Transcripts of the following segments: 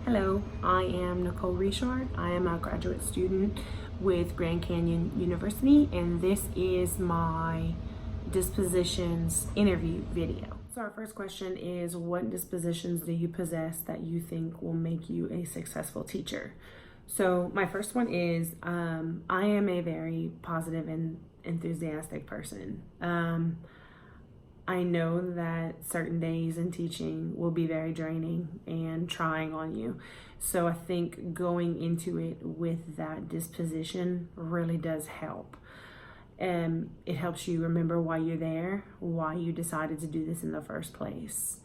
Hello, I am Nicole Richard. I am a graduate student with Grand Canyon University, and this is my dispositions interview video. So our first question is, what dispositions do you possess that you think will make you a successful teacher? So my first one is, I am a very positive and enthusiastic person. I know that certain days in teaching will be very draining and trying on you. So I think going into it with that disposition really does help. And it helps you remember why you're there, why you decided to do this in the first place.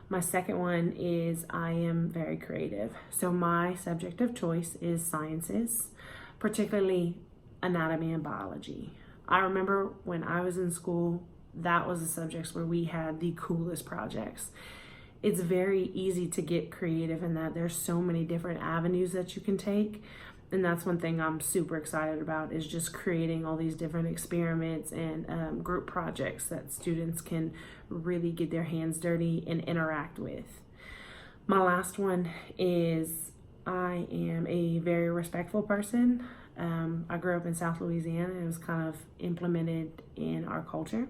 My second one is I am very creative. So my subject of choice is sciences, particularly anatomy and biology. I remember when I was in school, that was the subjects where we had the coolest projects. It's very easy to get creative in that there's so many different avenues that you can take. And that's one thing I'm super excited about, is just creating all these different experiments and group projects that students can really get their hands dirty and interact with. My last one is I am a very respectful person. I grew up in South Louisiana, and it was kind of implemented in our culture.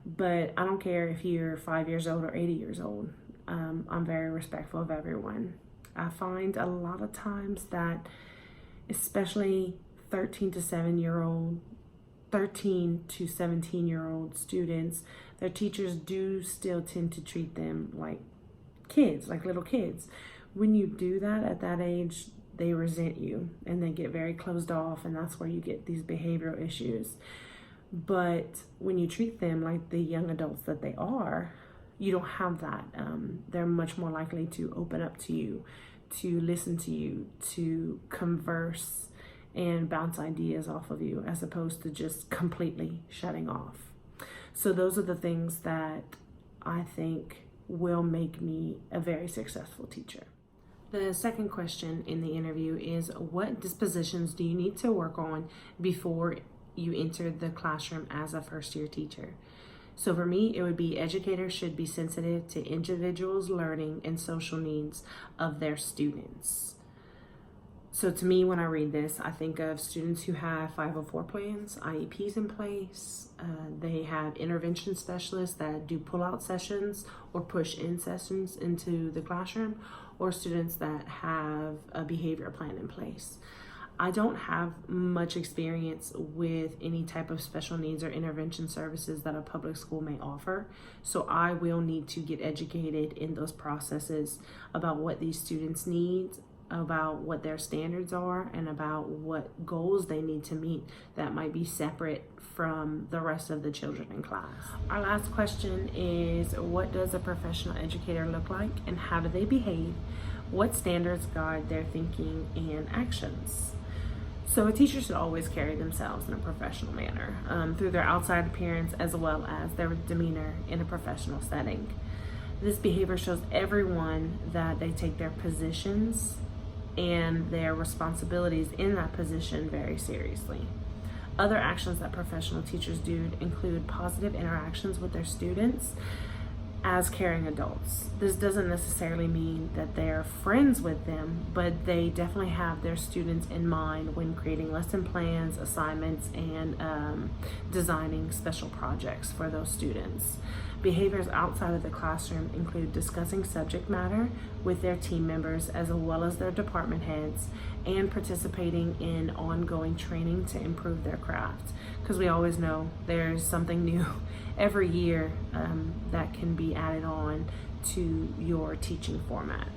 But I don't care if you're 5 years old or 80 years old. I'm very respectful of everyone. I find a lot of times that, especially 13 to 17-year-old students, their teachers do still tend to treat them like kids, like little kids. When you do that at that age, they resent you and they get very closed off, and that's where you get these behavioral issues. But when you treat them like the young adults that they are, you don't have that. They're much more likely to open up to you, to listen to you, to converse and bounce ideas off of you, as opposed to just completely shutting off. So those are the things that I think will make me a very successful teacher. The second question in the interview is, what dispositions do you need to work on before you entered the classroom as a first-year teacher? So for me, it would be educators should be sensitive to individuals' learning and social needs of their students. So to me, when I read this, I think of students who have 504 plans, IEPs in place. They have intervention specialists that do pull-out sessions or push-in sessions into the classroom, or students that have a behavior plan in place. I don't have much experience with any type of special needs or intervention services that a public school may offer. So I will need to get educated in those processes about what these students need, about what their standards are, and about what goals they need to meet that might be separate from the rest of the children in class. Our last question is, what does a professional educator look like and how do they behave? What standards guide their thinking and actions? So a teacher should always carry themselves in a professional manner through their outside appearance as well as their demeanor in a professional setting. This behavior shows everyone that they take their positions and their responsibilities in that position very seriously. Other actions that professional teachers do include positive interactions with their students as caring adults. This doesn't necessarily mean that they're friends with them, but they definitely have their students in mind when creating lesson plans, assignments, and designing special projects for those students. Behaviors outside of the classroom include discussing subject matter with their team members as well as their department heads, and participating in ongoing training to improve their craft. Because we always know there's something new every year that can be added on to your teaching format.